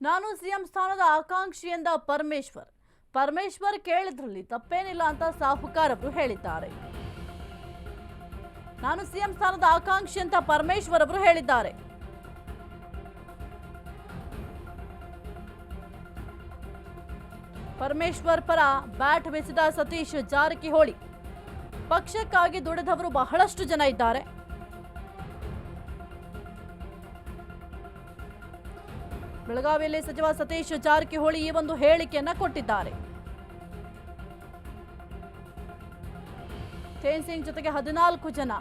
ನಾನು ಸಿಎಂ ಸ್ಥಾನದ ಆಕಾಂಕ್ಷಿ ಎಂದ ಪರಮೇಶ್ವರ್ ಕೇಳಿದ್ರಲ್ಲಿ ತಪ್ಪೇನಿಲ್ಲ ಅಂತ ಸಾಹುಕಾರ್ ಅವರು ಹೇಳಿದ್ದಾರೆ. ನಾನು ಸಿಎಂ ಸ್ಥಾನದ ಆಕಾಂಕ್ಷಿ ಅಂತ ಪರಮೇಶ್ವರ್ ಅವರು ಹೇಳಿದ್ದಾರೆ. ಪರಮೇಶ್ವರ್ ಪರ ಬ್ಯಾಟ್ ಬೀಸಿದ ಸತೀಶ್ ಜಾರಕಿಹೊಳಿ. ಪಕ್ಷಕ್ಕಾಗಿ ದುಡಿದವರು ಬಹಳಷ್ಟು ಜನ ಇದ್ದಾರೆ. ಬೆಳಗಾವಿಯಲ್ಲಿ ಸಚಿವ ಸತೀಶ್ ಜಾರಕಿಹೊಳಿ ಈ ಒಂದು ಹೇಳಿಕೆಯನ್ನ ಕೊಟ್ಟಿದ್ದಾರೆ. ತೇನ್ ಸಿಂಗ್ ಜೊತೆಗೆ 14 ಜನ.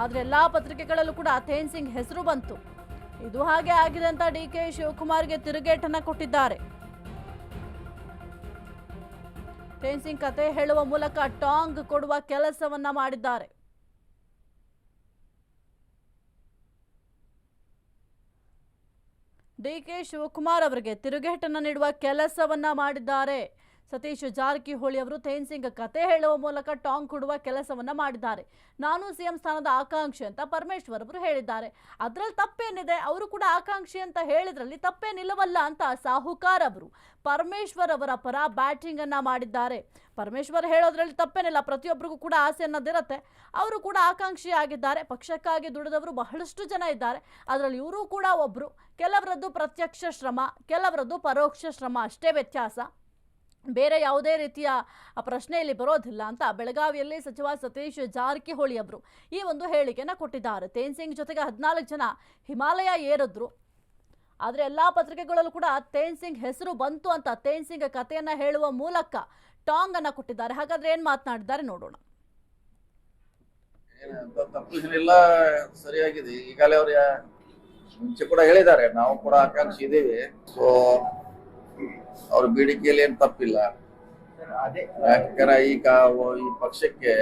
ಆದ್ರೆ ಎಲ್ಲಾ ಪತ್ರಿಕೆಗಳಲ್ಲೂ ಕೂಡ ತೇನ್ ಸಿಂಗ್ ಹೆಸರು ಬಂತು. ಇದು ಹಾಗೆ ಆಗಿದೆ ಅಂತ ಡಿಕೆ ಶಿವಕುಮಾರ್ಗೆ ತಿರುಗೇಟನ್ನ ಕೊಟ್ಟಿದ್ದಾರೆ. ತೇನ್ ಸಿಂಗ್ ಕತೆ ಹೇಳುವ ಮೂಲಕ ಟಾಂಗ್ ಕೊಡುವ ಕೆಲಸವನ್ನ ಮಾಡಿದ್ದಾರೆ. ಡಿಕೆ ಶಿವಕುಮಾರ್ ಅವರಿಗೆ ತಿರುಗೇಟನ್ನು ನೀಡುವ ಕೆಲಸವನ್ನ ಮಾಡಿದ್ದಾರೆ. ಸತೀಶ್ ಜಾರಕಿಹೊಳಿ ಅವರು ತೇನ್ ಸಿಂಗ್ ಕತೆ ಹೇಳುವ ಮೂಲಕ ಟಾಂಗ್ ಕೊಡುವ ಕೆಲಸವನ್ನ ಮಾಡಿದ್ದಾರೆ. ನಾನು ಸಿಎಂ ಸ್ಥಾನದ ಆಕಾಂಕ್ಷಿ ಅಂತ ಪರಮೇಶ್ವರ್ ಅವರು ಹೇಳಿದ್ದಾರೆ. ಅದರಲ್ಲಿ ತಪ್ಪೇನಿದೆ? ಅವರು ಕೂಡ ಆಕಾಂಕ್ಷಿ ಅಂತ ಹೇಳಿದ್ರಲ್ಲಿ ತಪ್ಪೇನಿಲ್ಲವಲ್ಲ ಅಂತ ಸಾಹುಕಾರ್ ಅವರು ಪರಮೇಶ್ವರ್ ಅವರ ಪರ ಬ್ಯಾಟಿಂಗ್ ಅನ್ನ ಮಾಡಿದ್ದಾರೆ. ಪರಮೇಶ್ವರ್ ಹೇಳೋದ್ರಲ್ಲಿ ತಪ್ಪೇನಿಲ್ಲ, ಪ್ರತಿಯೊಬ್ಬರಿಗೂ ಕೂಡ ಆಸೆ ಅನ್ನೋದಿರುತ್ತೆ. ಅವರು ಕೂಡ ಆಕಾಂಕ್ಷಿ ಆಗಿದ್ದಾರೆ. ಪಕ್ಷಕ್ಕಾಗಿ ದುಡಿದವರು ಬಹಳಷ್ಟು ಜನ ಇದ್ದಾರೆ. ಅದರಲ್ಲಿ ಇವರು ಕೂಡ ಒಬ್ರು. ಕೆಲವರದ್ದು ಪ್ರತ್ಯಕ್ಷ ಶ್ರಮ, ಕೆಲವರದ್ದು ಪರೋಕ್ಷ ಶ್ರಮ, ಅಷ್ಟೇ ವ್ಯತ್ಯಾಸ. ಬೇರೆ ಯಾವುದೇ ರೀತಿಯ ಪ್ರಶ್ನೆಯಲ್ಲಿ ಬರೋದಿಲ್ಲ ಅಂತ ಬೆಳಗಾವಿಯಲ್ಲಿ ಸಚಿವ ಸತೀಶ್ ಜಾರಕಿಹೊಳಿ ಅವರು ಈ ಒಂದು ಹೇಳಿಕೆಯನ್ನು ಕೊಟ್ಟಿದ್ದಾರೆ. ತೇನ್ ಸಿಂಗ್ ಜೊತೆಗೆ 14 ಜನ ಹಿಮಾಲಯ ಏರಿದ್ರು. ಆದರೆ ಎಲ್ಲ ಪತ್ರಿಕೆಗಳಲ್ಲೂ ಕೂಡ ತೇನ್ ಸಿಂಗ್ ಹೆಸರು ಬಂತು ಅಂತ ತೇನ್ ಸಿಂಗ್ ಕಥೆಯನ್ನ ಹೇಳುವ ಮೂಲಕ ಟಾಂಗ್ ಅನ್ನ ಕೊಟ್ಟಿದ್ದಾರೆ. ಹಾಗಾದ್ರೆ ಏನ್ ಮಾತನಾಡಿದ್ದಾರೆ ನೋಡೋಣ. ತಪ್ಪಿಲ್ಲ, ಸರಿಯಾಗಿದೆ. ಈಗಾಗಲೇ ಅವ್ರ ಮುಂಚೆ ಕೂಡ ಹೇಳಿದ್ದಾರೆ, ನಾವು ಕೂಡ ಆಕಾಂಕ್ಷಿ ಇದ್ದೀವಿ. ಸೊ ಅವ್ರ ಬೇಡಿಕೆಯಲ್ಲಿ ಏನ್ ತಪ್ಪಿಲ್ಲ. ಯಾಕಂದ್ರೆ ಈಗ ಈ ಪಕ್ಷಕ್ಕೆ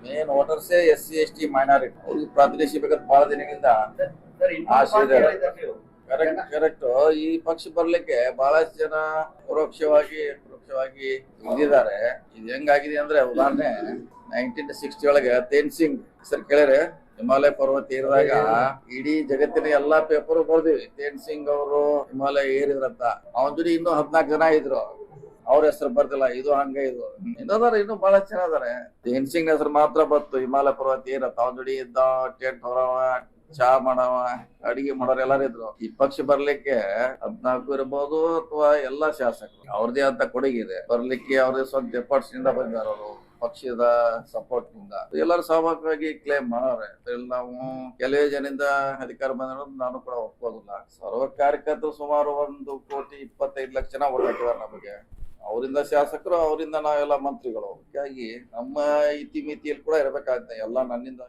ಮೇನ್ ವೋಟರ್ಸೇ SC ST ಮೈನಾರಿಟಿ. ಅವ್ರಿಗೆ ಪ್ರಾತಿನಿಧ್ಯ ಬೇಕಂತ ಬಹಳ ದಿನಗಳಿಂದ ಆಸೆ ಇದೆ. ಕರೆಕ್ಟ್. ಈ ಪಕ್ಷ ಬರ್ಲಿಕ್ಕೆ ಬಹಳಷ್ಟು ಜನ ಪರೋಕ್ಷವಾಗಿ ಇದ್ದಾರೆ. ಇದು ಹೆಂಗಾಗಿದೆ ಅಂದ್ರೆ, ಉದಾಹರಣೆ 1960 ಒಳಗೆ ತೇನ್ ಸಿಂಗ್ ಹೆಸರು ಕೇಳಿದ್ರೆ ಹಿಮಾಲಯ ಪರ್ವತ ಏರಿದಾಗ ಇಡೀ ಜಗತ್ತಿನ ಎಲ್ಲಾ ಪೇಪರ್ ಬರ್ದಿವಿ ತೇನ್ ಸಿಂಗ್ ಅವರು ಹಿಮಾಲಯ ಏರಿದ್ರಂತ. ಅವನ ಜೊತೆ ಇನ್ನೂ 14 ಜನ ಇದ್ರು, ಅವ್ರ ಹೆಸರು ಬರ್ದಿಲ್ಲ. ಇದು ಹಂಗ ಇದು ಇನ್ನೂ ಬಹಳ ಜನ ಅದಾರೆ. ತೇನ್ ಸಿಂಗ್ ಹೆಸರು ಮಾತ್ರ ಬತ್ತು ಹಿಮಾಲಯ ಪರ್ವತ ಏರತ್ತ. ಅವನ ಜೊತೆ ಇದ್ದ ಟೆಂಟ್ ಹೊರವ, ಚಾ ಮಾಡವ, ಅಡಿಗೆ ಮಾಡೋರು ಎಲ್ಲಾರು ಇದ್ರು. ಈ ಪಕ್ಷ ಬರ್ಲಿಕ್ಕೆ 14 ಇರಬಹುದು ಅಥವಾ ಎಲ್ಲಾ ಶಾಸಕರು ಅವ್ರದೇ ಅಂತ ಕೊಡುಗೆ ಇದೆ. ಬರ್ಲಿಕ್ಕೆ ಅವ್ರದೇ ಸ್ವಂತ ಎಫರ್ಟ್ಸ್ ನಿಂದ ಬಂದಿದ್ದಾರೆ. ಅವರು ಪಕ್ಷದ ಸಪೋರ್ಟ್ ನಿಂದ ಎಲ್ಲರೂ ಸ್ವಾಭಾವಿಕವಾಗಿ ಕ್ಲೇಮ್ ಮಾಡೋರೆ. ನಾವು ಕೆಲವೇ ಜನರಿಂದ ಅಧಿಕಾರ ಬಂದಿರೋದು ನಾನು ಕೂಡ ಒಪ್ಪೋದಿಲ್ಲ. ಸರ್ವ ಕಾರ್ಯಕರ್ತರು ಸುಮಾರು 1,25,00,000 ಜನ ಓಟ್ ಹಾಕಿದ್ದಾರೆ ನಮಗೆ. ಅವರಿಂದ ಶಾಸಕರು, ಅವರಿಂದ ನಾವೆಲ್ಲ ಮಂತ್ರಿಗಳು. ಹೀಗಾಗಿ ನಮ್ಮ ಇತಿಮಿತಿಯಲ್ಲಿ ಕೂಡ ಇರಬೇಕಾಗುತ್ತೆ. ಎಲ್ಲ ನನ್ನಿಂದ